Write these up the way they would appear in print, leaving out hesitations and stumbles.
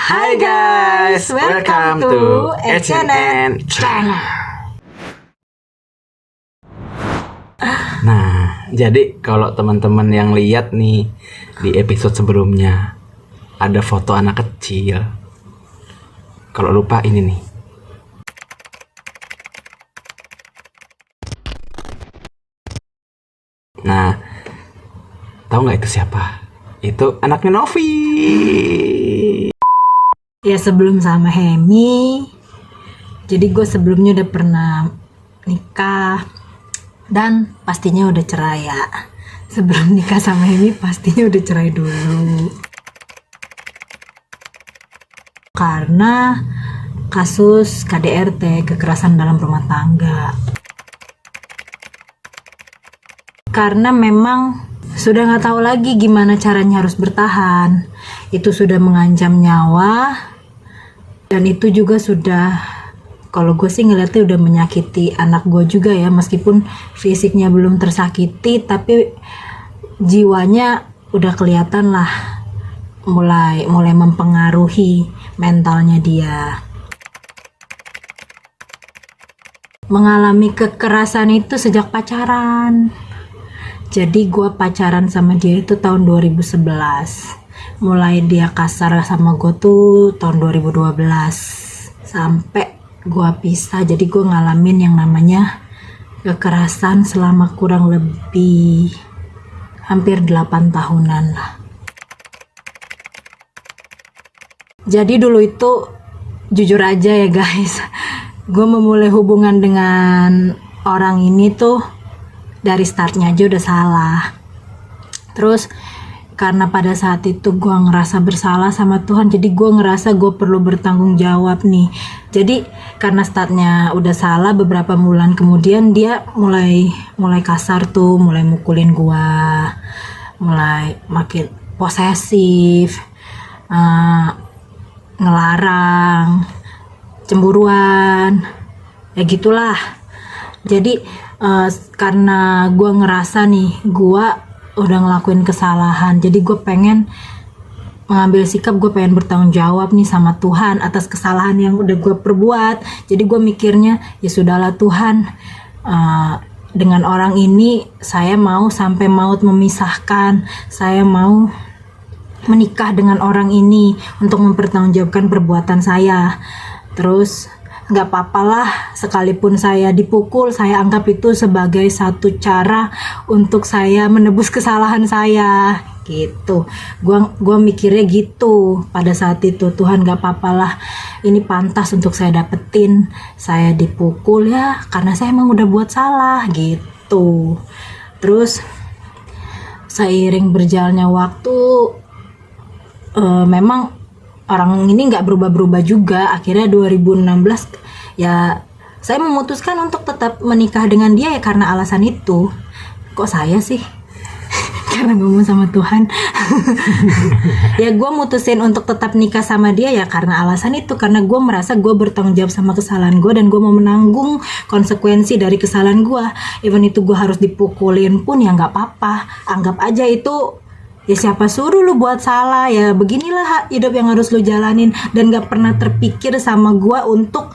Hai guys, welcome to HNN Channel. Nah, jadi kalau teman-teman yang lihat nih di episode sebelumnya ada foto anak kecil. Kalau lupa ini nih. Nah, tahu nggak itu siapa? Itu anaknya Novi. Ya sebelum sama Hemi, jadi gue sebelumnya udah pernah nikah dan pastinya udah cerai ya. Sebelum nikah sama Hemi pastinya udah cerai dulu karena kasus KDRT, kekerasan dalam rumah tangga. Karena memang sudah nggak tahu lagi gimana caranya harus bertahan. Itu sudah mengancam nyawa dan itu juga sudah, kalau gue sih ngeliatnya udah menyakiti anak gue juga ya, meskipun fisiknya belum tersakiti tapi jiwanya udah kelihatan lah mulai mempengaruhi mentalnya dia. Mengalami kekerasan itu sejak pacaran. Jadi gue pacaran sama dia itu tahun 2011. Mulai dia kasar sama gue tuh tahun 2012. Sampai gue pisah. Jadi gue ngalamin yang namanya kekerasan selama kurang lebih hampir 8 tahunan lah. Jadi dulu itu jujur aja ya guys, gue memulai hubungan dengan orang ini tuh dari startnya aja udah salah. Terus karena pada saat itu gue ngerasa bersalah sama Tuhan, jadi gue ngerasa gue perlu bertanggung jawab nih. Jadi karena startnya udah salah, beberapa bulan kemudian dia mulai kasar tuh, mulai mukulin gue, mulai makin posesif, ngelarang, cemburuan, ya gitulah. Jadi karena gue ngerasa nih gue udah ngelakuin kesalahan, jadi gue pengen mengambil sikap, gue pengen bertanggung jawab nih sama Tuhan atas kesalahan yang udah gue perbuat. Jadi gue mikirnya ya sudahlah Tuhan, dengan orang ini saya mau sampai maut memisahkan, saya mau menikah dengan orang ini untuk mempertanggungjawabkan perbuatan saya. Terus nggak apa-apalah, sekalipun saya dipukul, saya anggap itu sebagai satu cara untuk saya menebus kesalahan saya gitu. Gua mikirnya gitu pada saat itu. Tuhan, nggak apa-apalah, ini pantas untuk saya dapetin. Saya dipukul ya karena saya emang udah buat salah gitu. Terus seiring berjalannya waktu, memang orang ini nggak berubah-berubah juga. Akhirnya 2016 ya saya memutuskan untuk tetap menikah dengan dia ya karena alasan itu. Kok saya sih? Karena ngomong sama Tuhan. Ya gue mutusin untuk tetap nikah sama dia ya karena alasan itu. Karena gue merasa gue bertanggung jawab sama kesalahan gue dan gue mau menanggung konsekuensi dari kesalahan gue. Even itu gue harus dipukulin pun ya nggak apa-apa. Anggap aja itu, ya siapa suruh lu buat salah, ya beginilah hidup yang harus lu jalanin. Dan gak pernah terpikir sama gua untuk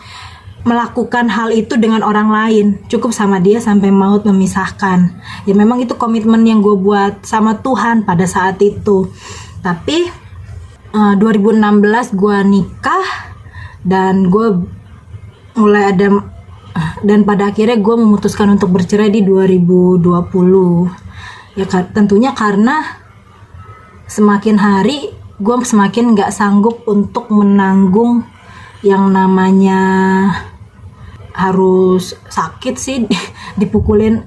melakukan hal itu dengan orang lain, cukup sama dia sampai maut memisahkan. Ya memang itu komitmen yang gue buat sama Tuhan pada saat itu. Tapi 2016 gue nikah dan gue mulai ada, dan pada akhirnya gue memutuskan untuk bercerai di 2020. Ya tentunya karena semakin hari gue semakin gak sanggup untuk menanggung yang namanya harus sakit sih, dipukulin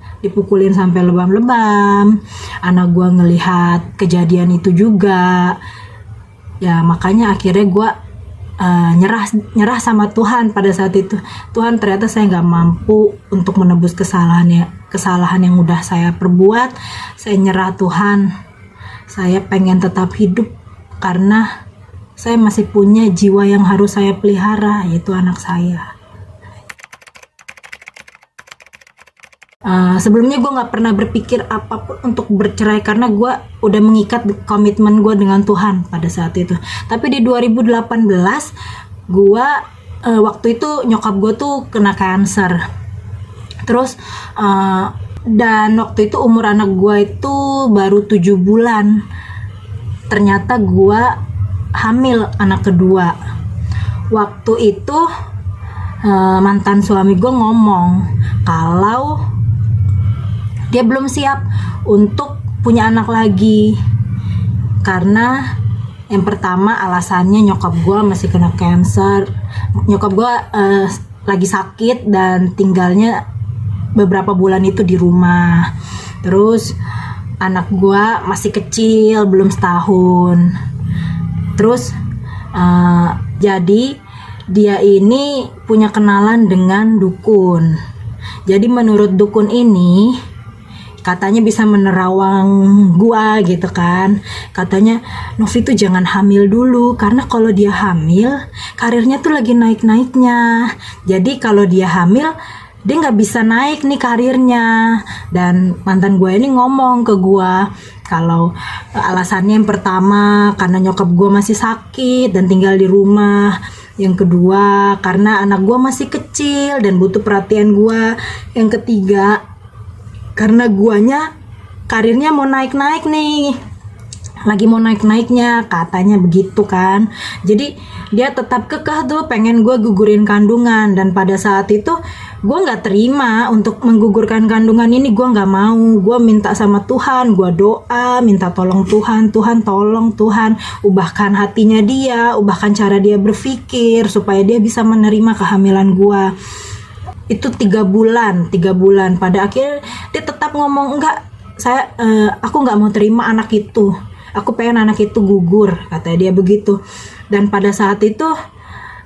sampai lebam-lebam. Anak gue ngelihat kejadian itu juga, ya makanya akhirnya gue nyerah sama Tuhan pada saat itu. Tuhan, ternyata saya nggak mampu untuk menebus kesalahan yang udah saya perbuat. Saya nyerah Tuhan, saya pengen tetap hidup karena saya masih punya jiwa yang harus saya pelihara, yaitu anak saya. Sebelumnya gue nggak pernah berpikir apapun untuk bercerai karena gue udah mengikat komitmen gue dengan Tuhan pada saat itu. Tapi di 2018 gue waktu itu nyokap gue tuh kena kanker. Terus dan waktu itu umur anak gue itu baru 7 bulan. Ternyata gue hamil anak kedua. Waktu itu mantan suami gue ngomong kalau dia belum siap untuk punya anak lagi karena yang pertama alasannya nyokap gue masih kena kanker. Nyokap gue lagi sakit dan tinggalnya beberapa bulan itu di rumah. Terus anak gue masih kecil, belum setahun. Terus jadi dia ini punya kenalan dengan dukun. Jadi menurut dukun ini katanya bisa menerawang gua gitu kan. Katanya Novi tuh jangan hamil dulu karena kalau dia hamil karirnya tuh lagi naik-naiknya. Jadi kalau dia hamil dia nggak bisa naik nih karirnya. Dan mantan gue ini ngomong ke gua kalau alasannya yang pertama karena nyokap gua masih sakit dan tinggal di rumah. Yang kedua karena anak gua masih kecil dan butuh perhatian gua. Yang ketiga karena guanya karirnya mau naik-naik nih, lagi mau naik-naiknya katanya begitu kan. Jadi dia tetap kekeh tuh pengen gue gugurin kandungan. Dan pada saat itu gue nggak terima untuk menggugurkan kandungan ini. Gue nggak mau. Gue minta sama Tuhan, gue doa minta tolong Tuhan. Tuhan tolong, Tuhan ubahkan hatinya dia, ubahkan cara dia berpikir supaya dia bisa menerima kehamilan gue. Itu 3 bulan. Pada akhirnya dia tetap ngomong enggak, aku nggak mau terima anak itu, aku pengen anak itu gugur, katanya dia begitu. Dan pada saat itu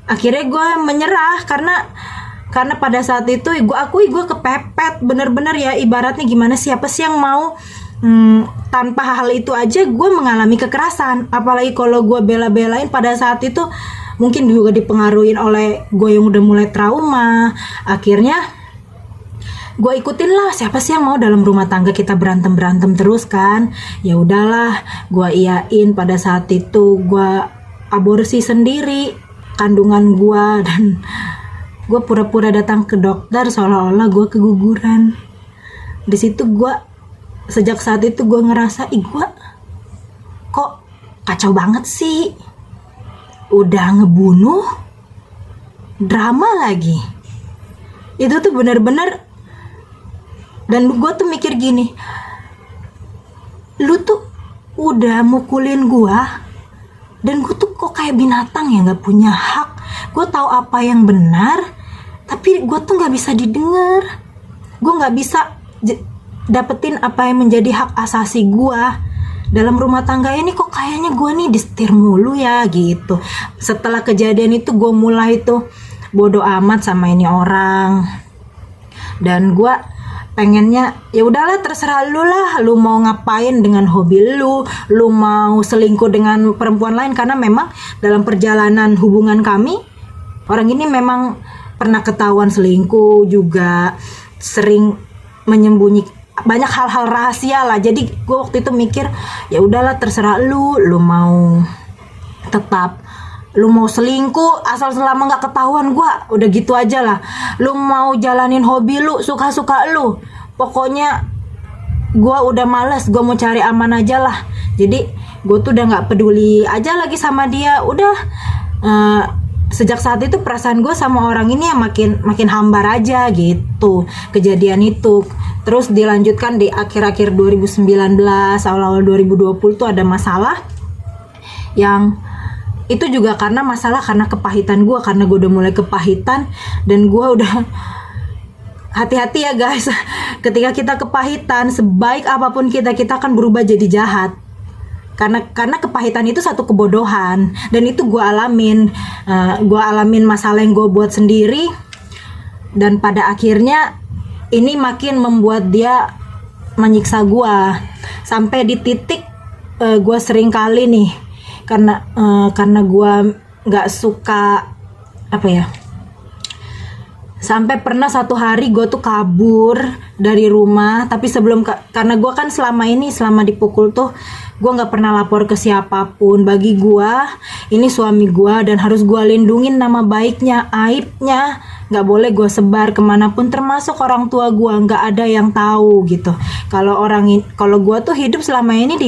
akhirnya gue menyerah karena pada saat itu gue akui gue kepepet bener-bener ya. Ibaratnya gimana, siapa sih yang mau tanpa hal itu aja gue mengalami kekerasan, apalagi kalau gue bela-belain. Pada saat itu mungkin juga dipengaruhi oleh gue yang udah mulai trauma. Akhirnya gue ikutin lah, siapa sih yang mau dalam rumah tangga kita berantem terus kan. Ya udahlah, gue iyain. Pada saat itu gue aborsi sendiri kandungan gue dan gue pura-pura datang ke dokter seolah-olah gue keguguran. Di situ gue, sejak saat itu gue ngerasa gue kok kacau banget sih. Udah ngebunuh, drama lagi. Itu tuh bener-bener. Dan gue tuh mikir gini, lu tuh udah mukulin gue, dan gue tuh kok kayak binatang ya, gak punya hak. Gue tahu apa yang benar, tapi gue tuh gak bisa didengar. Gue gak bisa dapetin apa yang menjadi hak asasi gue. Dalam rumah tangga ini kok kayaknya gue nih disetir mulu ya gitu. Setelah kejadian itu gue mulai tuh bodo amat sama ini orang. Dan gue pengennya ya udahlah, terserah lu lah, lu mau ngapain dengan hobi lu mau selingkuh dengan perempuan lain. Karena memang dalam perjalanan hubungan kami, orang ini memang pernah ketahuan selingkuh juga, sering menyembunyikan banyak hal-hal rahasia lah. Jadi gue waktu itu mikir ya udahlah, terserah lu mau tetap, lu mau selingkuh asal selama nggak ketahuan gue, udah gitu aja lah. Lu mau jalanin hobi lu, suka-suka lu, pokoknya gue udah males, gue mau cari aman aja lah. Jadi gue tuh udah nggak peduli aja lagi sama dia. Udah sejak saat itu perasaan gue sama orang ini ya makin hambar aja gitu kejadian itu. Terus dilanjutkan di akhir-akhir 2019, awal-awal 2020 tuh ada masalah yang itu juga karena kepahitan gue, karena gue udah mulai kepahitan. Dan gue udah hati-hati ya guys, ketika kita kepahitan, sebaik apapun kita akan berubah jadi jahat. Karena kepahitan itu satu kebodohan, dan itu gue alamin masalah yang gue buat sendiri. Dan pada akhirnya ini makin membuat dia menyiksa gue sampai di titik gue sering kali nih karena gue nggak suka Sampai pernah satu hari gue tuh kabur dari rumah, tapi karena gue kan selama dipukul tuh gue nggak pernah lapor ke siapapun. Bagi gue ini suami gue dan harus gue lindungin nama baiknya, aibnya nggak boleh gue sebar kemanapun, termasuk orang tua gue, nggak ada yang tahu gitu. Kalau gue tuh hidup selama ini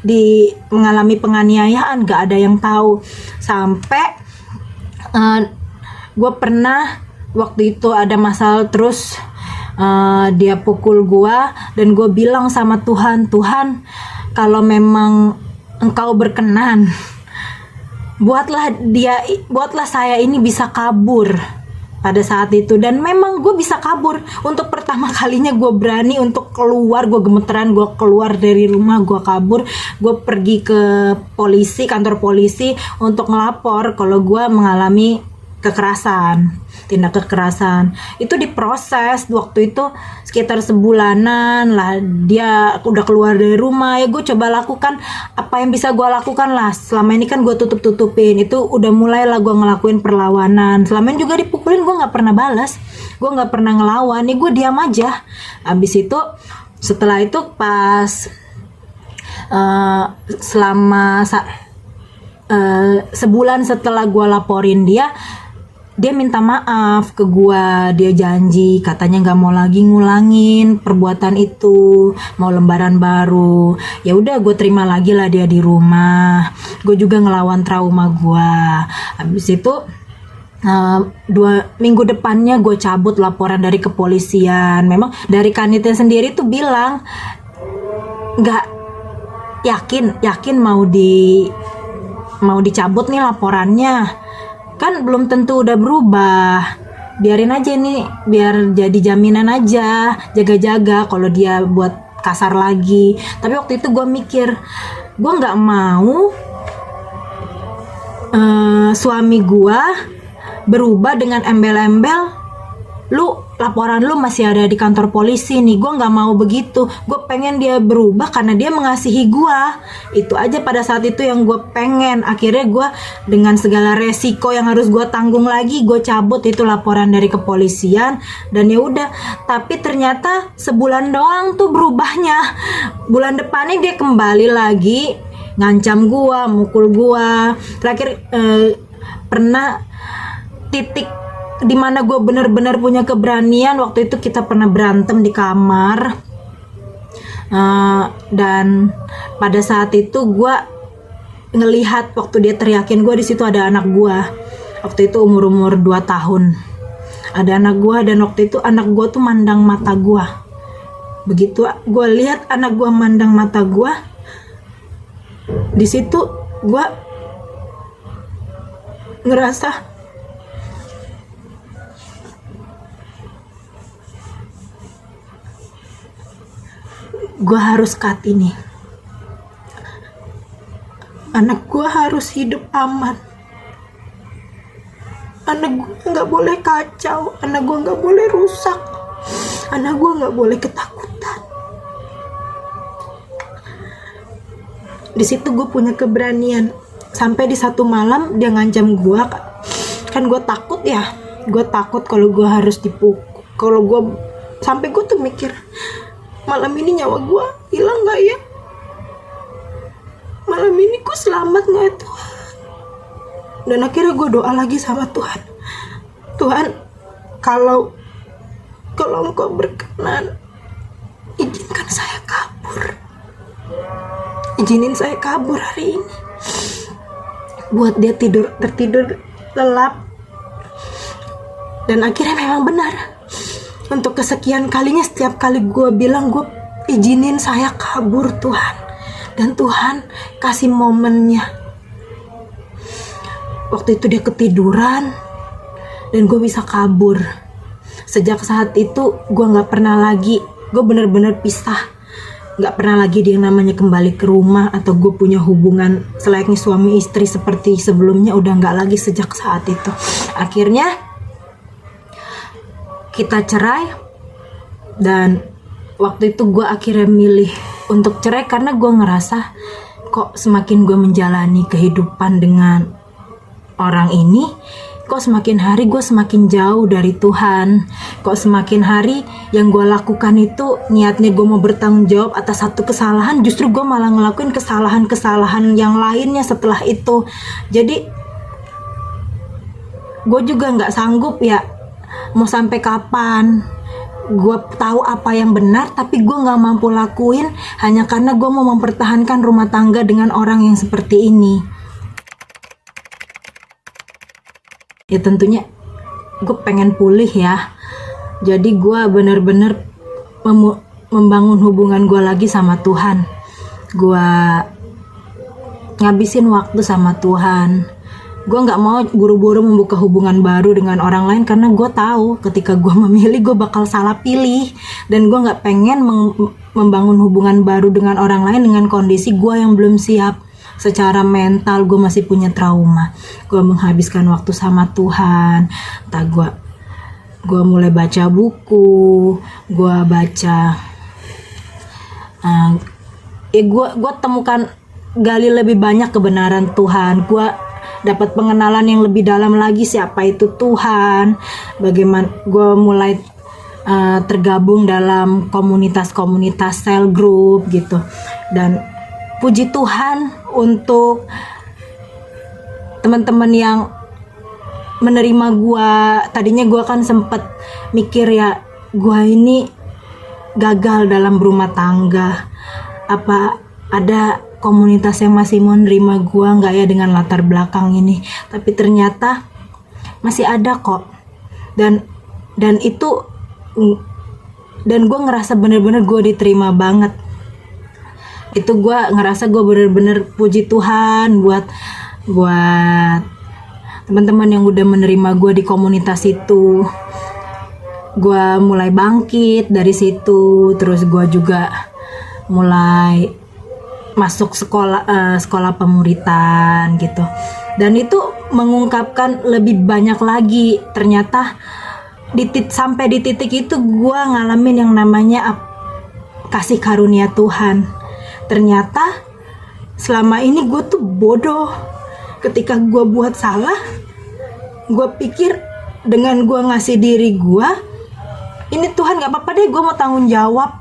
di mengalami penganiayaan, nggak ada yang tahu. Sampai gue pernah waktu itu ada masalah terus, dia pukul gua dan gue bilang sama Tuhan, kalau memang Engkau berkenan, buatlah saya ini bisa kabur pada saat itu. Dan memang gue bisa kabur. Untuk pertama kalinya gue berani untuk keluar, gue gemeteran, gue keluar dari rumah, gue kabur, gue pergi ke kantor polisi untuk ngelapor kalau gue mengalami tindak kekerasan. Itu diproses waktu itu sekitar sebulanan lah, dia udah keluar dari rumah. Ya gue coba lakukan apa yang bisa gue lakukan lah. Selama ini kan gue tutupin, itu udah mulai lah gue ngelakuin perlawanan. Selama ini juga dipukulin gue nggak pernah balas, gue nggak pernah ngelawan, nih gue diam aja. Abis itu setelah itu pas sebulan setelah gue laporin dia minta maaf ke gua. Dia janji katanya nggak mau lagi ngulangin perbuatan itu, mau lembaran baru. Ya udah, gue terima lagi lah dia di rumah. Gue juga ngelawan trauma gua. Habis itu 2 minggu depannya gue cabut laporan dari kepolisian. Memang dari Kanitnya sendiri tuh bilang nggak yakin mau dicabut nih laporannya. Kan belum tentu udah berubah, biarin aja nih, biar jadi jaminan aja, jaga-jaga kalau dia buat kasar lagi. Tapi waktu itu gue mikir, gue nggak mau suami gue berubah dengan embel-embel, laporan lu masih ada di kantor polisi nih. Gue nggak mau begitu. Gue pengen dia berubah karena dia mengasihi gue. Itu aja pada saat itu yang gue pengen. Akhirnya gue dengan segala resiko yang harus gue tanggung lagi, gue cabut itu laporan dari kepolisian. Dan ya udah. Tapi ternyata sebulan doang tuh berubahnya. Bulan depannya dia kembali lagi ngancam gue, mukul gue. Terakhir pernah titik dimana gue benar-benar punya keberanian. Waktu itu kita pernah berantem di kamar, dan pada saat itu gue ngelihat waktu dia teriakin gue, di situ ada anak gue. Waktu itu umur 2 tahun, ada anak gue, dan waktu itu anak gue tuh mandang mata gue. Begitu gue lihat anak gue mandang mata gue, di situ gue ngerasa gue harus cut ini. Anak gue harus hidup aman. Anak gue nggak boleh kacau. Anak gue nggak boleh rusak. Anak gue nggak boleh ketakutan. Di situ gue punya keberanian. Sampai di satu malam dia ngancam gue. Kan gue takut ya. Gue takut kalau gue harus dipukul. Sampai gue tuh mikir, malam ini nyawa gue hilang gak ya? Malam ini gue selamat gak ya Tuhan? Dan akhirnya gue doa lagi sama Tuhan. Tuhan, kalau Engkau berkenan, izinkan saya kabur. Izinin saya kabur hari ini. Buat dia tertidur lelap. Dan akhirnya memang benar. Untuk kesekian kalinya, setiap kali gue bilang gue izinin saya kabur Tuhan, dan Tuhan kasih momennya. Waktu itu dia ketiduran dan gue bisa kabur. Sejak saat itu gue nggak pernah lagi, gue benar-benar pisah. Nggak pernah lagi dia namanya kembali ke rumah atau gue punya hubungan selayaknya suami istri seperti sebelumnya. Udah nggak lagi sejak saat itu. Akhirnya kita cerai, dan waktu itu gue akhirnya milih untuk cerai karena gue ngerasa kok semakin gue menjalani kehidupan dengan orang ini, kok semakin hari gue semakin jauh dari Tuhan. Kok semakin hari yang gue lakukan itu niatnya gue mau bertanggung jawab atas satu kesalahan, justru gue malah ngelakuin kesalahan-kesalahan yang lainnya setelah itu. Jadi gue juga nggak sanggup ya, mau sampai kapan gue tahu apa yang benar tapi gue nggak mampu lakuin hanya karena gue mau mempertahankan rumah tangga dengan orang yang seperti ini. Ya tentunya gue pengen pulih ya, jadi gue bener-bener membangun hubungan gue lagi sama Tuhan. Gue ngabisin waktu sama Tuhan. Gue nggak mau buru-buru membuka hubungan baru dengan orang lain karena gue tahu ketika gue memilih gue bakal salah pilih, dan gue nggak pengen membangun hubungan baru dengan orang lain dengan kondisi gue yang belum siap. Secara mental gue masih punya trauma. Gue menghabiskan waktu sama Tuhan. Entah gue mulai baca buku, gue baca, gue temukan gali lebih banyak kebenaran Tuhan. Gue dapat pengenalan yang lebih dalam lagi siapa itu Tuhan. Bagaimana gue mulai tergabung dalam komunitas-komunitas cell group gitu. Dan puji Tuhan untuk teman-teman yang menerima gue. Tadinya gue kan sempet mikir ya, gue ini gagal dalam berumah tangga, apa ada komunitas yang masih mau nerima gue nggak ya dengan latar belakang ini. Tapi ternyata masih ada kok, dan itu, dan gue ngerasa bener-bener gue diterima banget. Itu gue ngerasa gue bener-bener puji Tuhan buat teman-teman yang udah menerima gue di komunitas itu. Gue mulai bangkit dari situ, terus gue juga mulai masuk sekolah pemuritan gitu, dan itu mengungkapkan lebih banyak lagi. Ternyata sampai di titik itu gue ngalamin yang namanya kasih karunia Tuhan. Ternyata selama ini gue tuh bodoh. Ketika gue buat salah, gue pikir dengan gue ngasih diri gue, ini Tuhan gak apa-apa deh, gue mau tanggung jawab,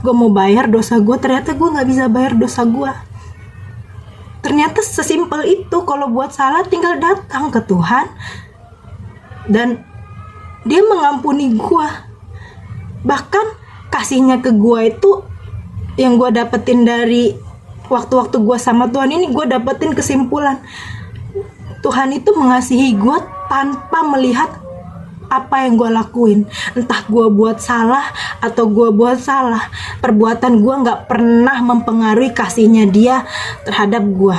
gue mau bayar dosa gue. Ternyata gue gak bisa bayar dosa gue. Ternyata sesimpel itu, kalau buat salah tinggal datang ke Tuhan dan Dia mengampuni gue. Bahkan kasihnya ke gue itu yang gue dapetin dari waktu-waktu gue sama Tuhan ini, gue dapetin kesimpulan Tuhan itu mengasihi gue tanpa melihat apa yang gue lakuin. Entah gue buat salah atau gue buat salah, perbuatan gue gak pernah mempengaruhi kasihnya Dia terhadap gue.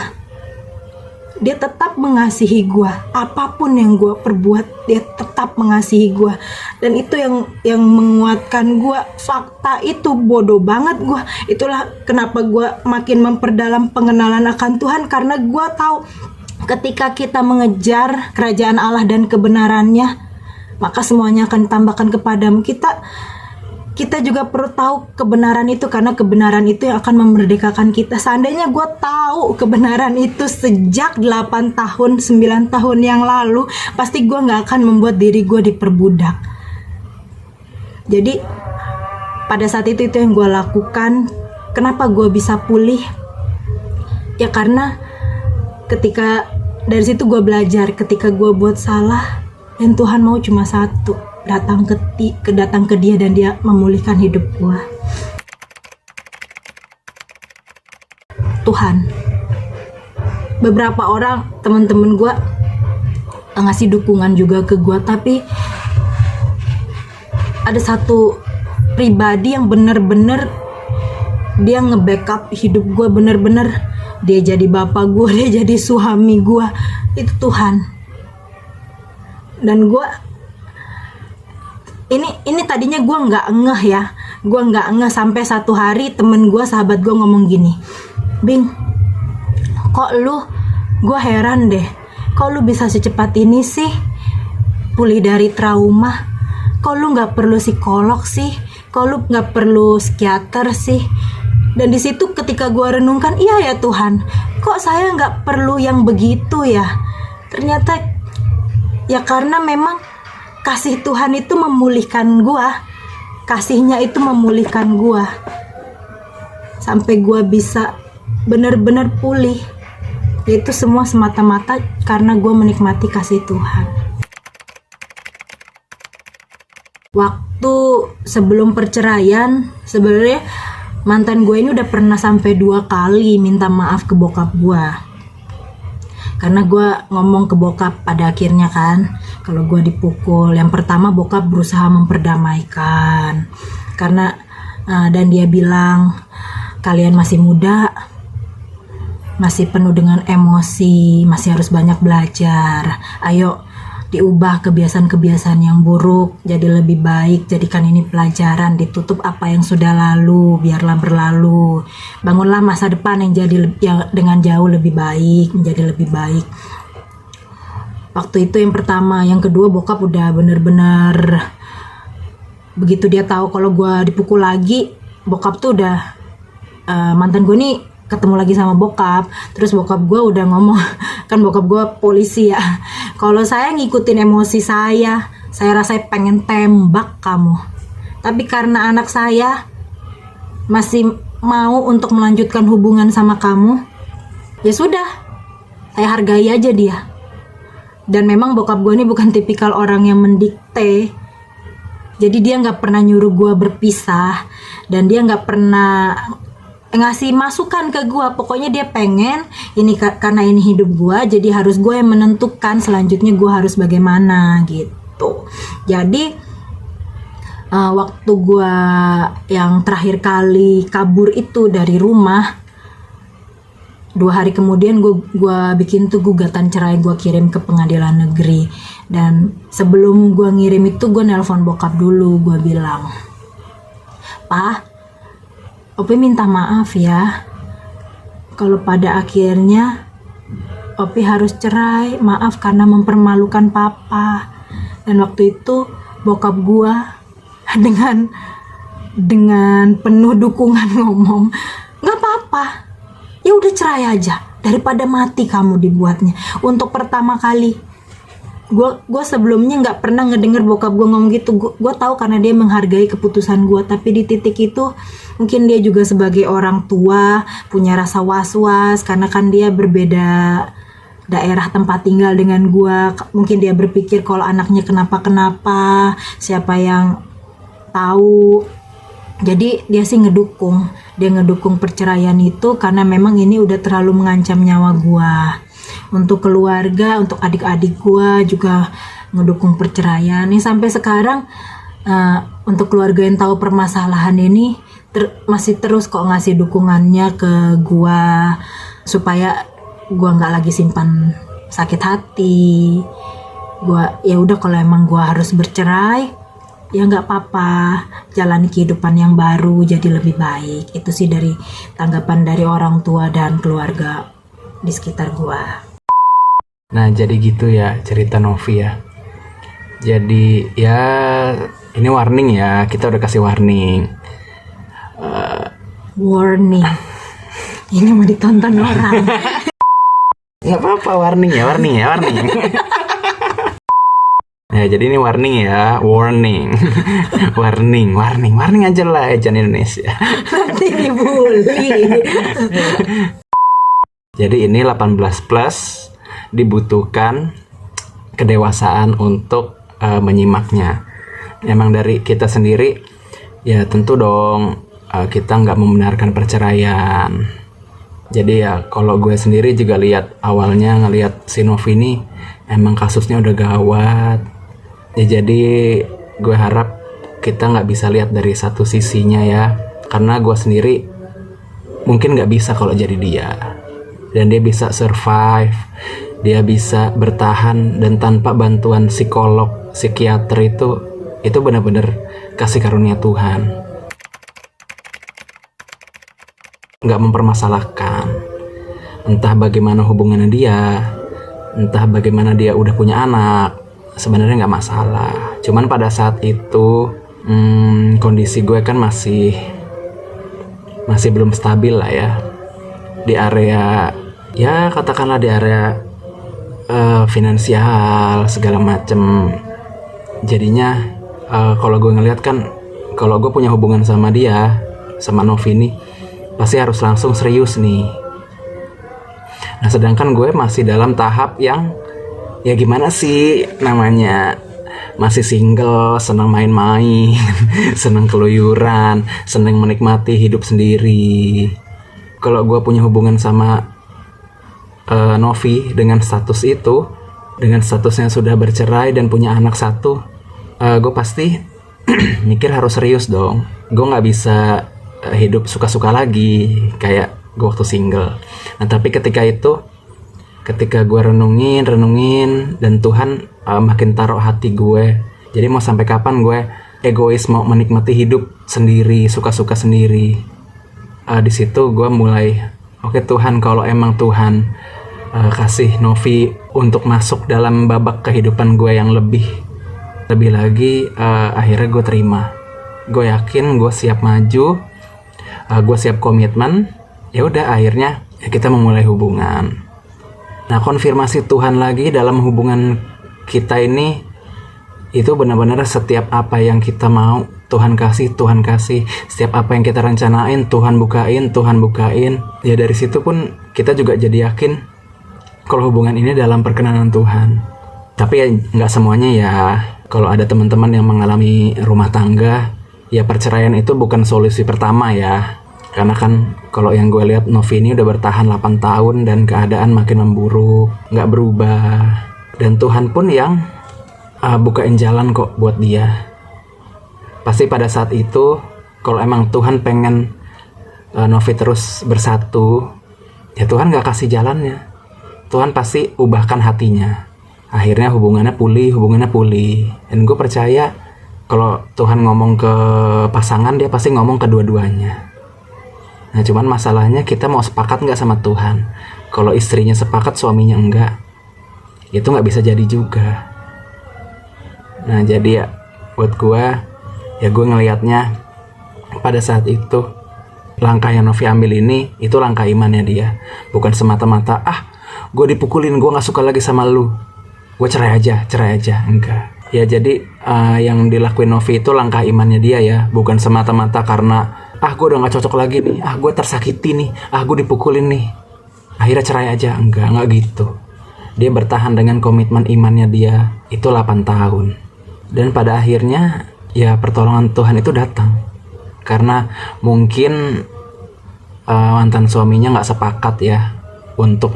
Dia tetap mengasihi gue. Apapun yang gue perbuat, Dia tetap mengasihi gue. Dan itu yang menguatkan gue. Fakta itu bodoh banget gue. Itulah kenapa gue makin memperdalam pengenalan akan Tuhan, karena gue tahu ketika kita mengejar kerajaan Allah dan kebenarannya, maka semuanya akan ditambahkan kepadamu. Kita juga perlu tahu kebenaran itu, karena kebenaran itu yang akan memerdekakan kita. Seandainya gue tahu kebenaran itu sejak 8 tahun, 9 tahun yang lalu, pasti gue gak akan membuat diri gue diperbudak. Jadi pada saat itu yang gue lakukan. Kenapa gue bisa pulih? Ya karena ketika dari situ gue belajar, ketika gue buat salah, dan Tuhan mau cuma satu, datang ke Dia dan Dia memulihkan hidup gue. Tuhan, beberapa orang teman-teman gue ngasih dukungan juga ke gue, tapi ada satu pribadi yang bener-bener dia nge-backup hidup gue, bener-bener dia jadi bapak gue, dia jadi suami gue. Itu Tuhan. Dan gue ini tadinya gue nggak ngeh ya, gue nggak ngeh sampai satu hari temen gue, sahabat gue ngomong gini, Bing, kok lu, gue heran deh, kok lu bisa secepat ini sih pulih dari trauma, kok lu nggak perlu psikolog sih, kok lu nggak perlu psikiater sih. Dan di situ ketika gue renungkan, iya ya Tuhan, kok saya nggak perlu yang begitu ya. Ternyata Ya karena memang kasih Tuhan itu memulihkan gua. Kasihnya itu memulihkan gua. Sampai gua bisa benar-benar pulih. Itu semua semata-mata karena gua menikmati kasih Tuhan. Waktu sebelum perceraian, sebenarnya mantan gue ini udah pernah sampai 2 kali minta maaf ke bokap gue. Karena gue ngomong ke bokap pada akhirnya kan, kalau gue dipukul. Yang pertama bokap berusaha memperdamaikan. Karena dan dia bilang, kalian masih muda, masih penuh dengan emosi, masih harus banyak belajar. Ayo diubah kebiasaan-kebiasaan yang buruk jadi lebih baik, jadikan ini pelajaran, ditutup apa yang sudah lalu, biarlah berlalu, bangunlah masa depan yang dengan jauh lebih baik, menjadi lebih baik. Waktu itu yang pertama. Yang kedua bokap udah bener-bener, begitu dia tahu kalau gue dipukul lagi, bokap tuh udah mantan gue nih ketemu lagi sama bokap, terus bokap gue udah ngomong, kan bokap gue polisi ya, kalau saya ngikutin emosi saya rasa pengen tembak kamu, tapi karena anak saya masih mau untuk melanjutkan hubungan sama kamu, ya sudah, saya hargai aja dia. Dan memang bokap gue ini bukan tipikal orang yang mendikte, jadi dia nggak pernah nyuruh gue berpisah, dan dia nggak pernah ngasih masukan ke gue. Pokoknya dia pengen ini karena ini hidup gue, jadi harus gue yang menentukan selanjutnya gue harus bagaimana gitu. Jadi waktu gue yang terakhir kali kabur itu dari rumah, 2 hari kemudian gue bikin tuh gugatan cerai, gue kirim ke pengadilan negeri. Dan sebelum gue ngirim itu gue nelpon bokap dulu, gue bilang, "Pak, Opi minta maaf ya, kalau pada akhirnya Opi harus cerai, maaf karena mempermalukan papa." Dan waktu itu bokap gua dengan penuh dukungan ngomong, "Gak apa-apa, ya udah cerai aja, daripada mati kamu dibuatnya." Untuk pertama kali, gue sebelumnya nggak pernah ngedenger bokap gue ngomong gitu. Gue tahu karena dia menghargai keputusan gue, tapi di titik itu mungkin dia juga sebagai orang tua punya rasa was-was karena kan dia berbeda daerah tempat tinggal dengan gue. Mungkin dia berpikir kalau anaknya kenapa-kenapa, siapa yang tahu. Jadi dia sih ngedukung perceraian itu karena memang ini udah terlalu mengancam nyawa gue. Untuk keluarga, untuk adik-adik gue juga ngedukung perceraian. Ini sampai sekarang untuk keluarga yang tahu permasalahan ini masih terus kok ngasih dukungannya ke gue supaya gue nggak lagi simpan sakit hati. Gue ya udah, kalau emang gue harus bercerai ya nggak apa-apa, jalani kehidupan yang baru jadi lebih baik. Itu sih dari tanggapan dari orang tua dan keluarga di sekitar gue. Nah, jadi gitu ya cerita Novi ya. Jadi ya ini warning ya, kita udah kasih warning. Warning. Ini mau ditonton orang. Nggak apa-apa, warning ya. Ya, jadi ini warning ya, warning. warning aja lah ejan Indonesia. Nanti dibully. Jadi ini 18 plus, dibutuhkan kedewasaan untuk menyimaknya. Emang dari kita sendiri ya tentu dong kita nggak membenarkan perceraian. Jadi ya kalau gue sendiri juga lihat awalnya ngelihat si Novi ini emang kasusnya udah gawat ya, jadi gue harap kita nggak bisa lihat dari satu sisinya ya, karena gue sendiri mungkin nggak bisa kalau jadi dia, dan dia bisa survive, dia bisa bertahan, dan tanpa bantuan psikolog, psikiater itu benar-benar kasih karunia Tuhan. Nggak mempermasalahkan entah bagaimana hubungannya dia, entah bagaimana dia udah punya anak, sebenarnya nggak masalah. Cuman pada saat itu kondisi gue kan masih belum stabil lah ya, di area ya katakanlah di area finansial segala macem. Jadinya kalau gue ngeliat kan, kalau gue punya hubungan sama dia, sama Novi nih, pasti harus langsung serius nih. Nah sedangkan gue masih dalam tahap yang ya gimana sih namanya, masih single, senang main-main, senang keluyuran, senang menikmati hidup sendiri. Kalau gue punya hubungan sama Novi dengan status itu, dengan statusnya sudah bercerai dan punya anak satu, gue pasti mikir harus serius dong. Gue nggak bisa hidup suka-suka lagi kayak gue waktu single. Nah tapi ketika gue renungin dan Tuhan makin taruh hati gue, jadi mau sampai kapan gue egois mau menikmati hidup sendiri, suka-suka sendiri. Di situ gue mulai, oke Tuhan, kalau emang Tuhan kasih Novi untuk masuk dalam babak kehidupan gue yang lebih lagi, akhirnya gue terima. Gue yakin gue siap maju, gue siap komitmen. Ya udah, akhirnya ya kita memulai hubungan. Nah konfirmasi Tuhan lagi dalam hubungan kita ini, itu benar-benar setiap apa yang kita mau Tuhan kasih. Setiap apa yang kita rencanain Tuhan bukain. Ya dari situ pun kita juga jadi yakin kalau hubungan ini dalam perkenanan Tuhan. Tapi ya nggak semuanya ya. Kalau ada teman-teman yang mengalami rumah tangga, ya perceraian itu bukan solusi pertama ya. Karena kan kalau yang gue lihat, Novi ini udah bertahan 8 tahun dan keadaan makin memburuk, nggak berubah. Dan Tuhan pun yang bukain jalan kok buat dia. Pasti pada saat itu, kalau emang Tuhan pengen Novi terus bersatu, ya Tuhan nggak kasih jalannya. Tuhan pasti ubahkan hatinya. Akhirnya hubungannya pulih. Dan gue percaya kalau Tuhan ngomong ke pasangan, dia pasti ngomong ke dua-duanya. Nah cuman masalahnya kita mau sepakat nggak sama Tuhan. Kalau istrinya sepakat, suaminya enggak, itu nggak bisa jadi juga. Nah jadi ya buat gue, ya gue ngelihatnya pada saat itu, langkah yang Novi ambil ini, itu langkah imannya dia. Bukan semata-mata, gue dipukulin, gue nggak suka lagi sama lu, gue cerai aja, enggak. Ya jadi yang dilakuin Novi itu langkah imannya dia ya, bukan semata-mata karena gue udah nggak cocok lagi nih, gue tersakiti nih, gue dipukulin nih, akhirnya cerai aja. Enggak gitu. Dia bertahan dengan komitmen imannya dia itu 8 tahun. Dan pada akhirnya ya pertolongan Tuhan itu datang. Karena mungkin mantan suaminya nggak sepakat ya untuk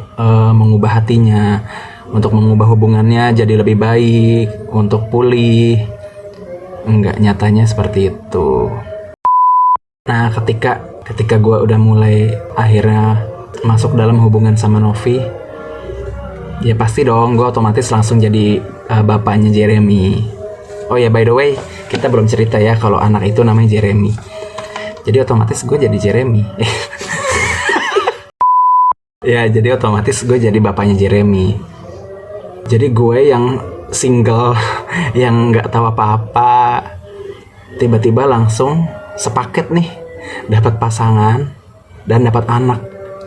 mengubah hatinya, untuk mengubah hubungannya jadi lebih baik, untuk pulih. Enggak, nyatanya seperti itu. Nah ketika gue udah mulai akhirnya masuk dalam hubungan sama Novi, ya pasti dong gue otomatis langsung jadi bapaknya Jeremy. Oh ya, by the way, kita belum cerita ya kalau anak itu namanya Jeremy. Jadi otomatis gue jadi Jeremy. Ya jadi otomatis gue jadi bapaknya Jeremy. Jadi gue yang single, yang nggak tahu apa-apa, tiba-tiba langsung sepaket nih, dapat pasangan dan dapat anak.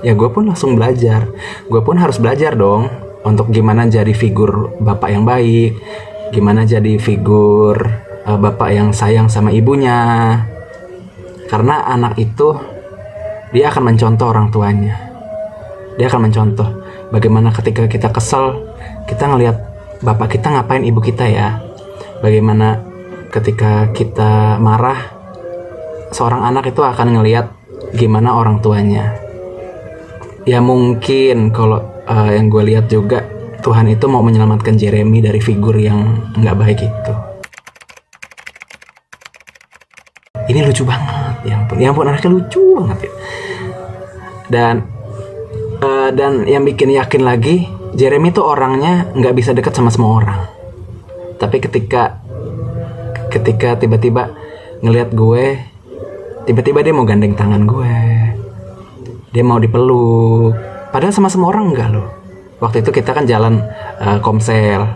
Ya gue pun langsung belajar. Gue pun harus belajar dong untuk gimana jadi figur bapak yang baik, gimana jadi figur bapak yang sayang sama ibunya. Karena anak itu dia akan mencontoh orang tuanya. Dia akan mencontoh bagaimana ketika kita kesel, kita ngelihat bapak kita ngapain ibu kita ya. Bagaimana ketika kita marah, seorang anak itu akan ngelihat gimana orang tuanya. Ya mungkin kalau yang gue lihat juga, Tuhan itu mau menyelamatkan Jeremy dari figur yang nggak baik itu. Ini lucu banget, ya ampun anaknya lucu banget ya. Dan yang bikin yakin lagi, Jeremy tuh orangnya nggak bisa dekat sama semua orang. Tapi ketika tiba-tiba ngelihat gue, tiba-tiba dia mau gandeng tangan gue, dia mau dipeluk. Padahal sama semua orang enggak loh. Waktu itu kita kan jalan komsel.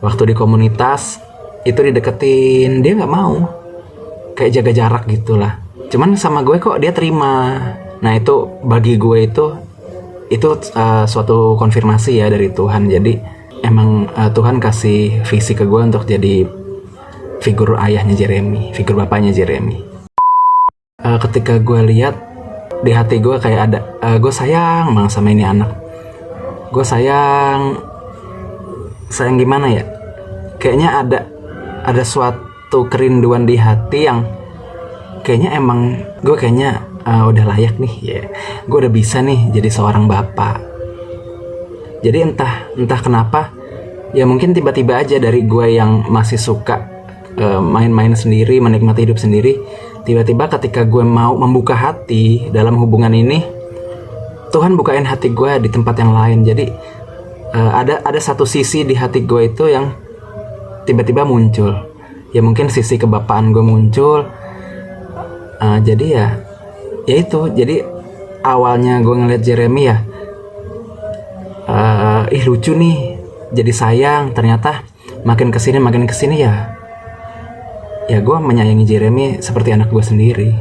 Waktu di komunitas itu dideketin, dia nggak mau, kayak jaga jarak gitulah. Cuman sama gue kok dia terima. Nah itu bagi gue itu itu suatu konfirmasi ya dari Tuhan. Jadi emang Tuhan kasih visi ke gue untuk jadi figur ayahnya Jeremy, figur bapaknya Jeremy. Ketika gue lihat, di hati gue kayak ada, gue sayang banget sama ini anak. Gue sayang gimana ya? Kayaknya ada suatu kerinduan di hati yang kayaknya emang gue kayaknya udah layak nih ya. Gue udah bisa nih jadi seorang bapak. Jadi entah kenapa ya, mungkin tiba-tiba aja dari gue yang masih suka main-main sendiri, menikmati hidup sendiri, tiba-tiba ketika gue mau membuka hati dalam hubungan ini, Tuhan bukain hati gue di tempat yang lain. Jadi ada satu sisi di hati gue itu yang tiba-tiba muncul. Ya mungkin sisi kebapaan gue muncul. Jadi ya itu. Jadi awalnya gue ngeliat Jeremy ya, lucu nih, jadi sayang. Ternyata makin kesini ya gue menyayangi Jeremy seperti anak gue sendiri.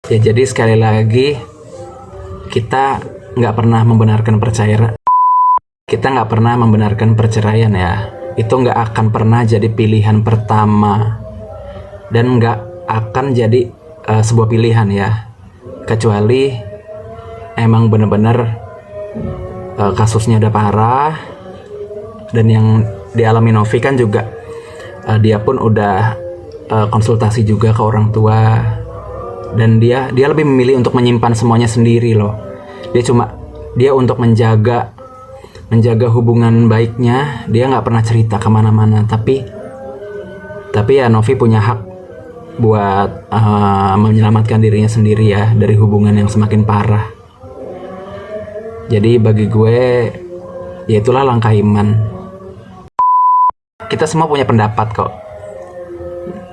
Ya jadi sekali lagi, kita nggak pernah membenarkan perceraian ya. Itu nggak akan pernah jadi pilihan pertama, dan nggak akan jadi sebuah pilihan ya, kecuali emang bener-bener kasusnya udah parah. Dan yang dialami Novi kan juga dia pun udah konsultasi juga ke orang tua, dan dia lebih memilih untuk menyimpan semuanya sendiri loh. Dia untuk menjaga hubungan baiknya, dia nggak pernah cerita kemana-mana. Tapi ya Novi punya hak buat menyelamatkan dirinya sendiri ya dari hubungan yang semakin parah. Jadi bagi gue ya itulah langkah iman. Kita semua punya pendapat kok.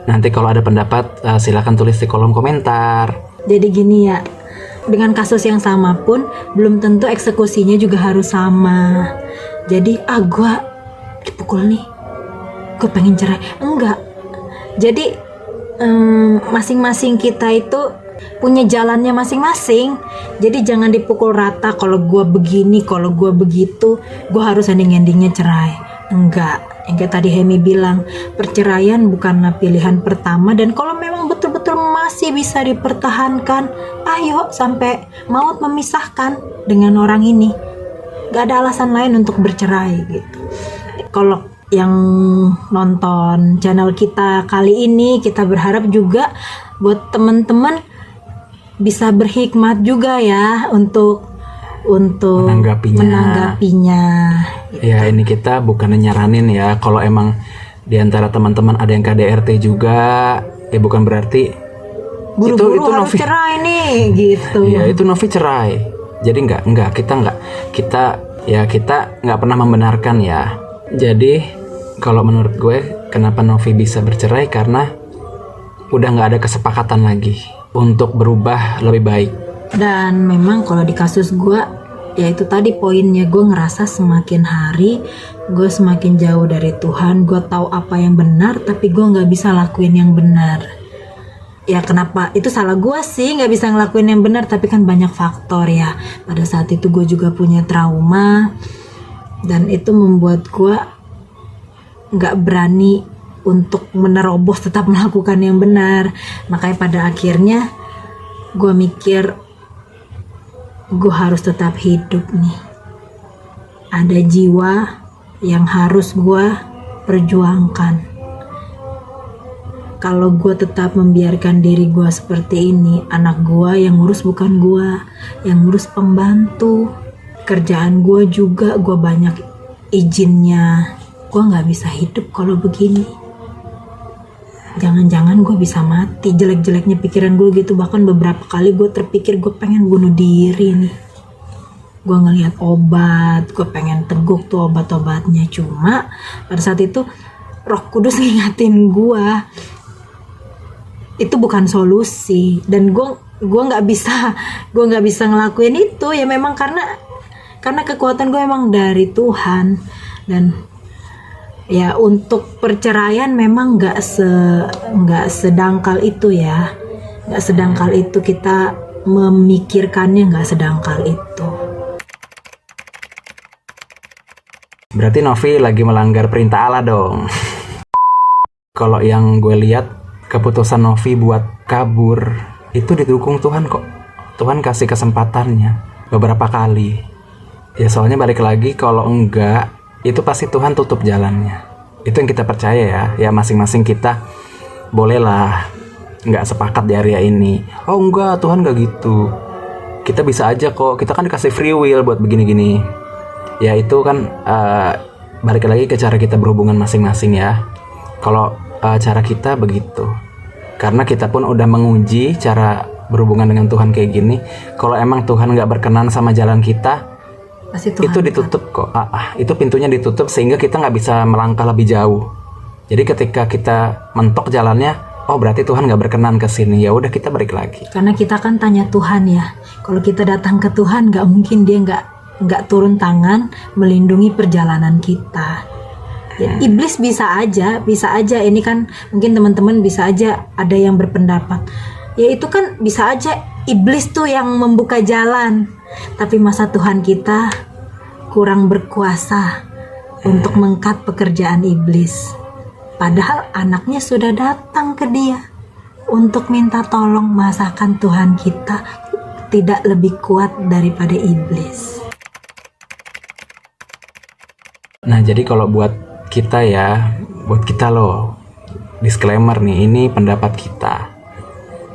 Nanti kalau ada pendapat silakan tulis di kolom komentar. Jadi gini ya, dengan kasus yang sama pun belum tentu eksekusinya juga harus sama. Jadi gue dipukul nih, gue pengen cerai, enggak. Jadi masing-masing kita itu punya jalannya masing-masing. Jadi jangan dipukul rata, kalau gue begini, kalau gue begitu, gue harus ending-endingnya cerai. Enggak. Yang kayak tadi Hemi bilang, perceraian bukanlah pilihan pertama. Dan kalau memang betul-betul masih bisa dipertahankan, ayo sampai maut memisahkan dengan orang ini. Gak ada alasan lain untuk bercerai gitu. Kalau yang nonton channel kita kali ini, kita berharap juga buat teman-teman bisa berhikmat juga ya untuk menanggapinya. Ya ini kita bukan nyaranin ya. Kalau emang diantara teman-teman ada yang KDRT juga, ya bukan berarti buru-buru itu harus Novi cerai nih gitu. Ya itu Novi cerai. Jadi kita nggak pernah membenarkan ya. Jadi kalau menurut gue, kenapa Novi bisa bercerai, karena udah nggak ada kesepakatan lagi untuk berubah lebih baik. Dan memang kalau di kasus gue, ya itu tadi poinnya, gue ngerasa semakin hari gue semakin jauh dari Tuhan. Gue tahu apa yang benar, tapi gue nggak bisa lakuin yang benar. Ya kenapa? Itu salah gue sih, nggak bisa ngelakuin yang benar, tapi kan banyak faktor ya. Pada saat itu gue juga punya trauma, dan itu membuat gue nggak berani untuk menerobos tetap melakukan yang benar. Makanya pada akhirnya gue mikir, gue harus tetap hidup nih. Ada jiwa yang harus gue perjuangkan. Kalau gue tetap membiarkan diri gue seperti ini, anak gue yang ngurus bukan gue, yang ngurus pembantu. Kerjaan gue juga gue banyak izinnya. Gue gak bisa hidup kalau begini. Jangan-jangan gue bisa mati. Jelek-jeleknya pikiran gue gitu. Bahkan beberapa kali gue terpikir gue pengen bunuh diri nih. Gue ngelihat obat, gue pengen teguk tuh obat-obatnya. Cuma pada saat itu Roh Kudus ngingatin gue, itu bukan solusi. Dan gue nggak bisa ngelakuin itu ya, memang karena kekuatan gue emang dari Tuhan. Dan ya untuk perceraian memang nggak sedangkal itu ya, nggak sedangkal itu kita memikirkannya nggak sedangkal itu. Berarti Novi lagi melanggar perintah Allah dong. Kalau yang gue lihat, keputusan Novi buat kabur itu didukung Tuhan kok. Tuhan kasih kesempatannya beberapa kali. Ya soalnya balik lagi, kalau enggak itu pasti Tuhan tutup jalannya. Itu yang kita percaya ya. Ya masing-masing kita bolehlah nggak sepakat di area ini. Oh enggak, Tuhan nggak gitu. Kita bisa aja kok. Kita kan dikasih free will buat begini-gini. Ya itu kan balik lagi ke cara kita berhubungan masing-masing ya. Kalau cara kita begitu. Karena kita pun udah menguji cara berhubungan dengan Tuhan kayak gini. Kalau emang Tuhan nggak berkenan sama jalan kita, Pasti Tuhan itu ditutup kok. Itu pintunya ditutup sehingga kita nggak bisa melangkah lebih jauh. Jadi ketika kita mentok jalannya, oh berarti Tuhan nggak berkenan ke sini. Ya udah kita balik lagi. Karena kita kan tanya Tuhan ya. Kalau kita datang ke Tuhan, nggak mungkin dia nggak turun tangan melindungi perjalanan kita. Ya, iblis bisa aja. Ini kan mungkin teman-teman bisa aja ada yang berpendapat. Ya itu kan bisa aja iblis tuh yang membuka jalan. Tapi masa Tuhan kita kurang berkuasa untuk mengkat pekerjaan iblis. Padahal anaknya sudah datang ke dia untuk minta tolong, masakan Tuhan kita tidak lebih kuat daripada iblis. Nah jadi kalau buat kita ya, buat kita loh, disclaimer nih, ini pendapat kita.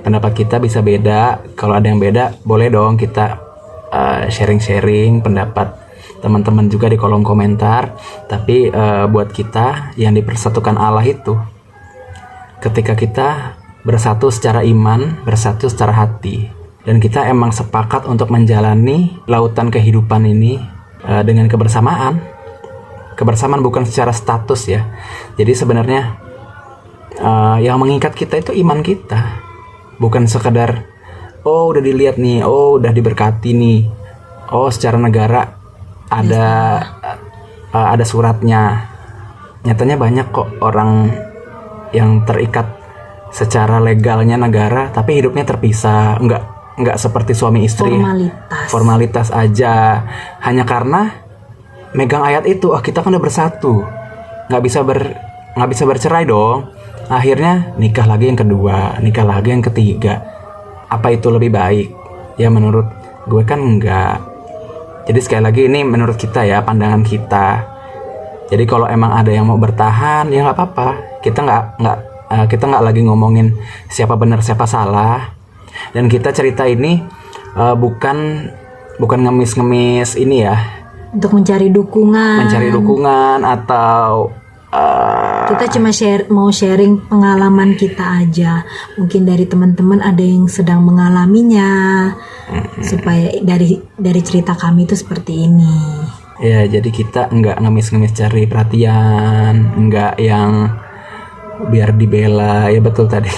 Pendapat kita bisa beda. Kalau ada yang beda, boleh dong kita sharing-sharing pendapat teman-teman juga di kolom komentar. Tapi buat kita yang dipersatukan Allah itu, ketika kita bersatu secara iman, bersatu secara hati, dan kita emang sepakat untuk menjalani lautan kehidupan ini dengan kebersamaan. Kebersamaan bukan secara status ya. Jadi sebenarnya yang mengikat kita itu iman kita. Bukan sekadar oh udah dilihat nih, oh udah diberkati nih, oh secara negara ada suratnya. Nyatanya banyak kok orang yang terikat secara legalnya negara, tapi hidupnya terpisah, nggak seperti suami istri. Formalitas aja, hanya karena megang ayat itu. Kita kan udah bersatu, nggak bisa bercerai dong. Akhirnya nikah lagi yang kedua, nikah lagi yang ketiga. Apa itu lebih baik? Ya menurut gue kan enggak. Jadi sekali lagi ini menurut kita ya, pandangan kita. Jadi kalau emang ada yang mau bertahan ya nggak apa-apa. Kita nggak lagi ngomongin siapa benar siapa salah. Dan kita cerita ini bukan ngemis-ngemis ini ya. Untuk mencari dukungan atau kita cuma mau sharing pengalaman kita aja. Mungkin dari teman-teman ada yang sedang mengalaminya, supaya dari cerita kami itu seperti ini. Ya, jadi kita nggak ngemis-ngemis cari perhatian, nggak yang biar dibela, ya betul tadi.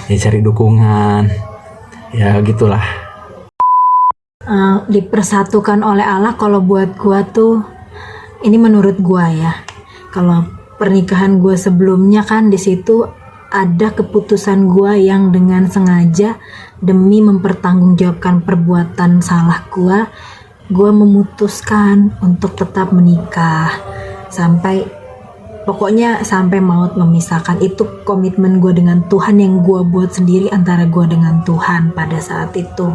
Ya cari dukungan, ya gitulah. Dipersatukan oleh Allah, kalau buat gua tuh, ini menurut gua ya. Kalau pernikahan gue sebelumnya kan di situ ada keputusan gue yang dengan sengaja demi mempertanggungjawabkan perbuatan salah gue memutuskan untuk tetap menikah sampai maut memisahkan. Itu komitmen gue dengan Tuhan yang gue buat sendiri antara gue dengan Tuhan pada saat itu.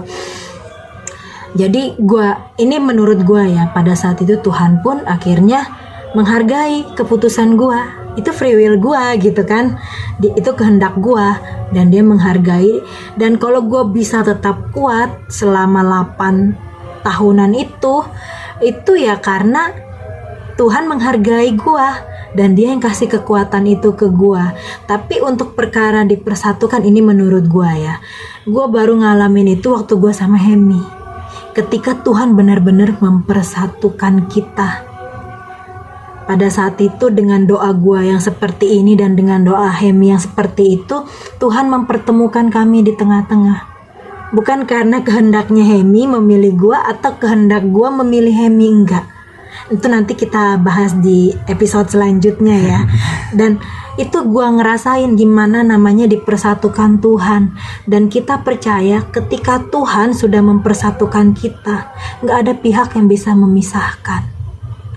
Jadi ini menurut gue ya, pada saat itu Tuhan pun akhirnya menghargai keputusan gua. Itu free will gua gitu kan. Itu kehendak gua dan dia menghargai. Dan kalau gua bisa tetap kuat selama 8 tahunan itu ya karena Tuhan menghargai gua dan dia yang kasih kekuatan itu ke gua. Tapi untuk perkara dipersatukan ini menurut gua ya, gua baru ngalamin itu waktu gua sama Hemi. Ketika Tuhan benar-benar mempersatukan kita. Pada saat itu dengan doa gua yang seperti ini dan dengan doa Hemi yang seperti itu, Tuhan mempertemukan kami di tengah-tengah. Bukan karena kehendaknya Hemi memilih gua atau kehendak gua memilih Hemi, enggak. Itu nanti kita bahas di episode selanjutnya ya. Dan itu gua ngerasain gimana namanya dipersatukan Tuhan. Dan kita percaya ketika Tuhan sudah mempersatukan kita, nggak ada pihak yang bisa memisahkan.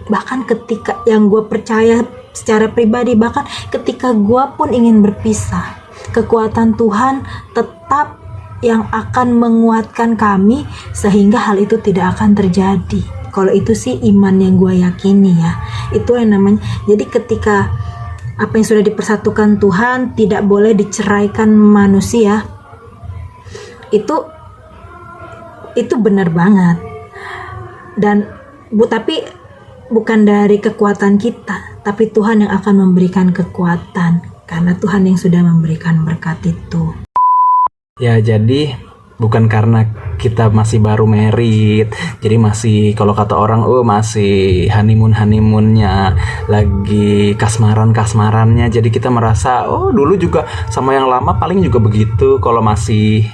Bahkan ketika yang gue percaya secara pribadi, bahkan ketika gue pun ingin berpisah, kekuatan Tuhan tetap yang akan menguatkan kami sehingga hal itu tidak akan terjadi. Kalau itu sih iman yang gue yakini ya. Itu yang namanya, jadi ketika apa yang sudah dipersatukan Tuhan tidak boleh diceraikan manusia, itu benar banget. Dan tapi bukan dari kekuatan kita, tapi Tuhan yang akan memberikan kekuatan, karena Tuhan yang sudah memberikan berkat itu. Ya, jadi bukan karena kita masih baru married, jadi masih, kalau kata orang, masih honeymoonnya, lagi kasmarannya, jadi kita merasa dulu juga sama yang lama paling juga begitu. Kalau masih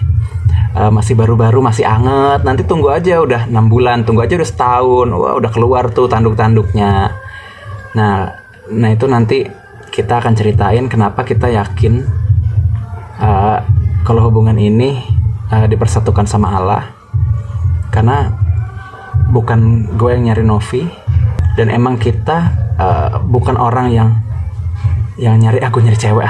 baru-baru, masih anget, nanti tunggu aja udah 6 bulan, tunggu aja udah setahun, udah keluar tuh tanduk-tanduknya. Nah itu nanti kita akan ceritain kenapa kita yakin kalau hubungan ini dipersatukan sama Allah. Karena bukan gue yang nyari Novi, dan emang kita bukan orang yang nyari aku nyari cewek.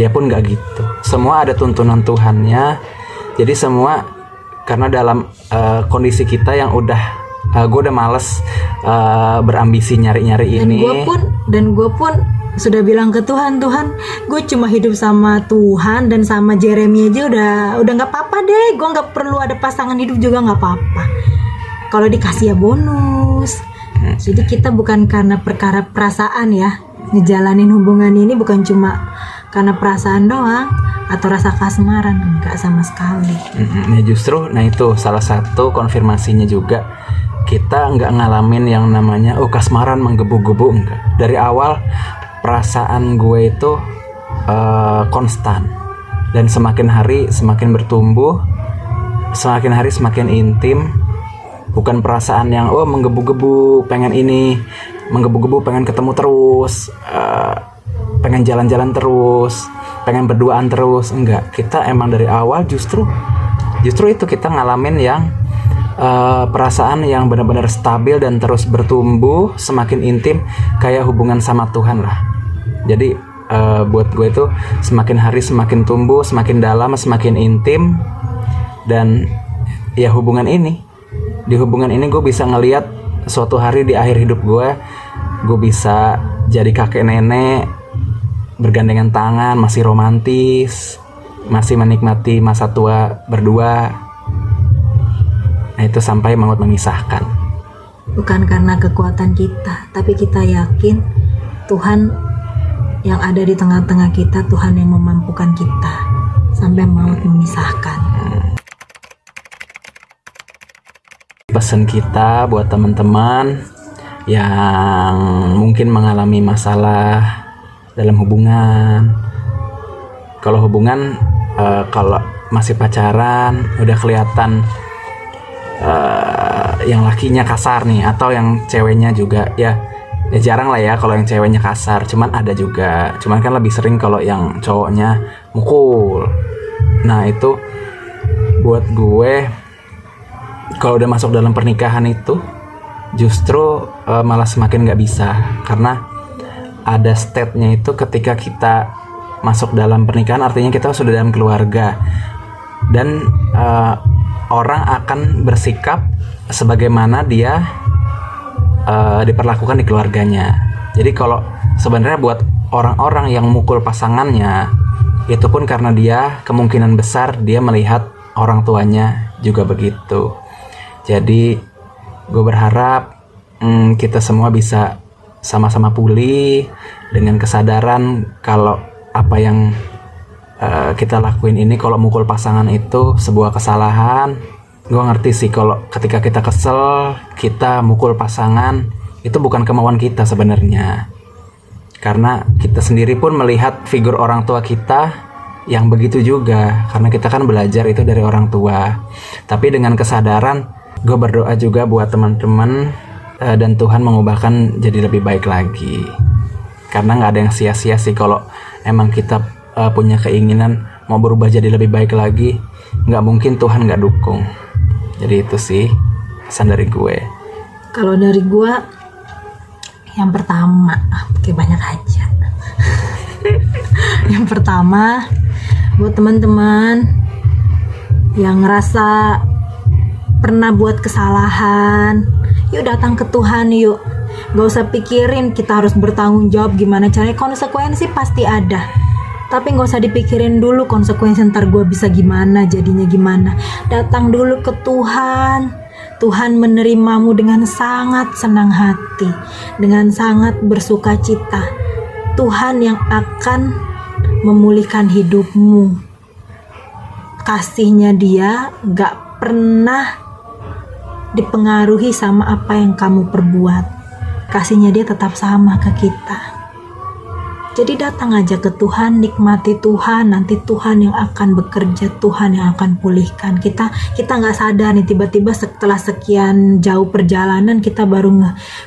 Dia pun nggak gitu. Semua ada tuntunan Tuhannya. Jadi semua karena dalam kondisi kita yang gue udah males berambisi nyari-nyari ini. Dan gue pun sudah bilang ke Tuhan, gue cuma hidup sama Tuhan dan sama Jeremy aja udah nggak apa-apa deh. Gue nggak perlu ada pasangan hidup juga nggak apa-apa. Kalau dikasih ya bonus. Jadi kita bukan karena perkara perasaan ya, ngejalanin hubungan ini bukan cuma karena perasaan doang atau rasa kasmaran, enggak sama sekali. Ya justru, itu salah satu konfirmasinya juga, kita nggak ngalamin yang namanya kasmaran menggebu-gebu, enggak. Dari awal perasaan gue itu konstan, dan semakin hari semakin bertumbuh, semakin hari semakin intim. Bukan perasaan yang menggebu-gebu pengen ini, menggebu-gebu pengen ketemu terus, pengen jalan-jalan terus, pengen berduaan terus. Enggak, kita emang dari awal justru itu kita ngalamin yang perasaan yang benar-benar stabil dan terus bertumbuh, semakin intim, kayak hubungan sama Tuhan lah. Jadi buat gue itu semakin hari semakin tumbuh, semakin dalam, semakin intim. Dan ya di hubungan ini gue bisa ngelihat suatu hari di akhir hidup gue bisa jadi kakek nenek, bergandengan tangan, masih romantis, masih menikmati masa tua berdua. Nah itu sampai maut memisahkan. Bukan karena kekuatan kita, tapi kita yakin Tuhan yang ada di tengah-tengah kita, Tuhan yang memampukan kita sampai maut memisahkan. Pesan kita buat teman-teman yang mungkin mengalami masalah dalam hubungan. Kalau hubungan, kalau masih pacaran, udah kelihatan yang lakinya kasar nih, atau yang ceweknya juga ya jarang lah ya kalau yang ceweknya kasar, cuman ada juga, cuman kan lebih sering kalau yang cowoknya mukul. Nah itu buat gue, kalau udah masuk dalam pernikahan itu justru malah semakin nggak bisa, karena ada step-nya itu ketika kita masuk dalam pernikahan, artinya kita sudah dalam keluarga, dan orang akan bersikap sebagaimana dia diperlakukan di keluarganya. Jadi kalau sebenarnya buat orang-orang yang mukul pasangannya, itu pun karena dia kemungkinan besar dia melihat orang tuanya juga begitu. Jadi gue berharap kita semua bisa sama-sama pulih dengan kesadaran kalau apa yang kita lakuin ini, kalau mukul pasangan itu sebuah kesalahan. Gue ngerti sih kalau ketika kita kesel, kita mukul pasangan, itu bukan kemauan kita sebenarnya. Karena kita sendiri pun melihat figur orang tua kita yang begitu juga, karena kita kan belajar itu dari orang tua. Tapi dengan kesadaran, gue berdoa juga buat teman-teman dan Tuhan mengubahkan jadi lebih baik lagi. karena nggak ada yang sia-sia sih kalau emang kita punya keinginan mau berubah jadi lebih baik lagi, nggak mungkin Tuhan nggak dukung. Jadi itu sih pesan dari gue. Kalau dari gue, yang pertama, banyak aja. Yang pertama, buat teman-teman yang ngerasa pernah buat kesalahan, yuk datang ke Tuhan yuk. Gak usah pikirin kita harus bertanggung jawab gimana caranya, konsekuensi pasti ada. Tapi gak usah dipikirin dulu konsekuensi ntar gue bisa gimana, jadinya gimana. Datang dulu ke Tuhan. Tuhan menerimamu dengan sangat senang hati, dengan sangat bersuka cita. Tuhan yang akan memulihkan hidupmu. Kasihnya Dia gak pernah dipengaruhi sama apa yang kamu perbuat. Kasihnya Dia tetap sama ke kita. Jadi datang aja ke Tuhan, nikmati Tuhan, nanti Tuhan yang akan bekerja, Tuhan yang akan pulihkan. Kita nggak sadar nih, tiba-tiba setelah sekian jauh perjalanan kita baru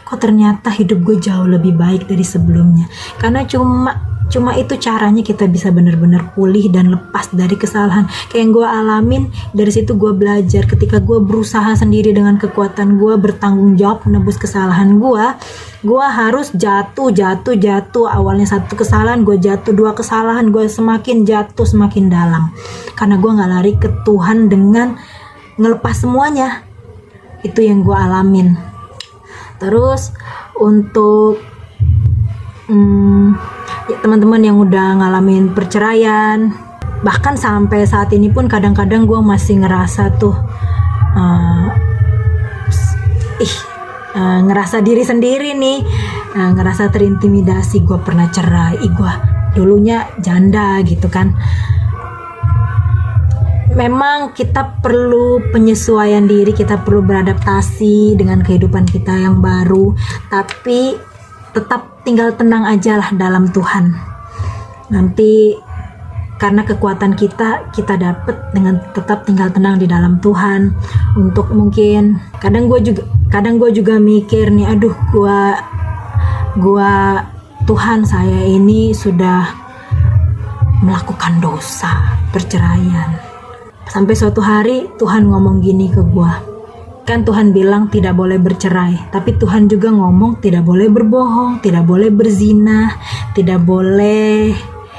kok ternyata hidup gue jauh lebih baik dari sebelumnya. Karena cuma itu caranya kita bisa benar-benar pulih dan lepas dari kesalahan. Kayak yang gue alamin, dari situ gue belajar. Ketika gue berusaha sendiri dengan kekuatan gue, bertanggung jawab menebus kesalahan gue harus jatuh. Awalnya satu kesalahan, gue jatuh, 2 kesalahan, gue semakin jatuh semakin dalam. Karena gue gak lari ke Tuhan dengan ngelepas semuanya. Itu yang gue alamin. Terus untuk ya, teman-teman yang udah ngalamin perceraian, bahkan sampai saat ini pun kadang-kadang gue masih ngerasa tuh ngerasa diri sendiri nih, ngerasa terintimidasi. Gue pernah cerai, gue dulunya janda gitu kan. Memang kita perlu penyesuaian diri, kita perlu beradaptasi dengan kehidupan kita yang baru, tapi tetap tinggal tenang aja lah dalam Tuhan. Nanti karena kekuatan kita dapet dengan tetap tinggal tenang di dalam Tuhan. Untuk mungkin kadang gue juga mikir nih, aduh gua Tuhan, saya ini sudah melakukan dosa perceraian. Sampai suatu hari Tuhan ngomong gini ke gue, kan Tuhan bilang tidak boleh bercerai, tapi Tuhan juga ngomong tidak boleh berbohong, tidak boleh berzina, tidak boleh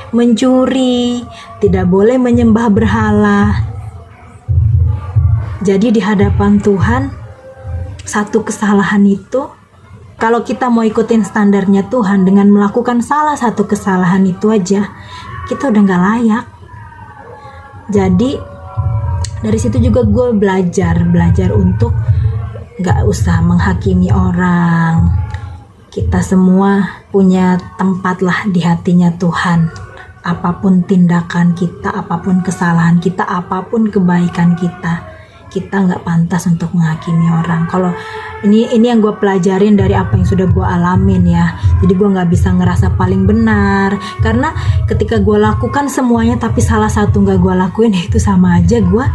mencuri, tidak boleh menyembah berhala. Jadi di hadapan Tuhan, satu kesalahan itu, kalau kita mau ikutin standarnya Tuhan dengan melakukan salah satu kesalahan itu aja, kita udah gak layak. Jadi dari situ juga gue belajar untuk gak usah menghakimi orang. Kita semua punya tempat lah di hatinya Tuhan. Apapun tindakan kita, apapun kesalahan kita, apapun kebaikan kita gak pantas untuk menghakimi orang. Kalau ini yang gue pelajarin dari apa yang sudah gue alamin ya. Jadi gue gak bisa ngerasa paling benar, karena ketika gue lakukan semuanya tapi salah satu gak gue lakuin, itu sama aja gue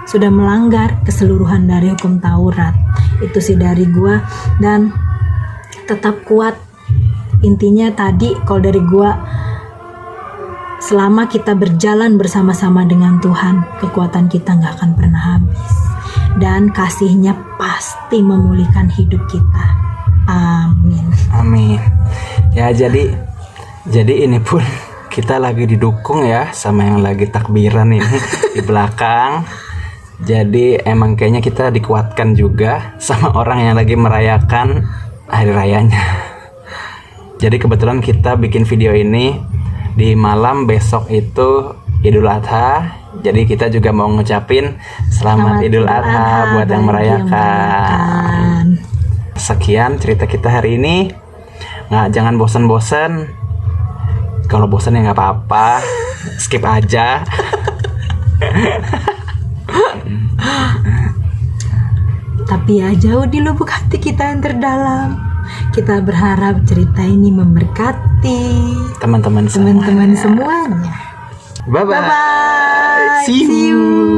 sudah melanggar keseluruhan dari hukum Taurat. Itu sih dari gue. Dan tetap kuat. Intinya tadi kalau dari gue, selama kita berjalan bersama-sama dengan Tuhan, kekuatan kita gak akan pernah habis. Dan kasih-Nya pasti memulihkan hidup kita. Amin. Amin. Ya, jadi ini pun kita lagi didukung ya sama yang lagi takbiran ini di belakang. Jadi emang kayaknya kita dikuatkan juga sama orang yang lagi merayakan hari rayanya. Jadi kebetulan kita bikin video ini di malam besok itu Idul Adha. Jadi kita juga mau ngucapin selamat Idul Adha buat yang merayakan. Sekian cerita kita hari ini. Jangan bosan-bosan. Kalau bosan ya nggak apa-apa, skip aja. Tapi ya jauh di lubuk hati kita yang terdalam, kita berharap cerita ini memberkati teman-teman semuanya. Bye-bye. See you.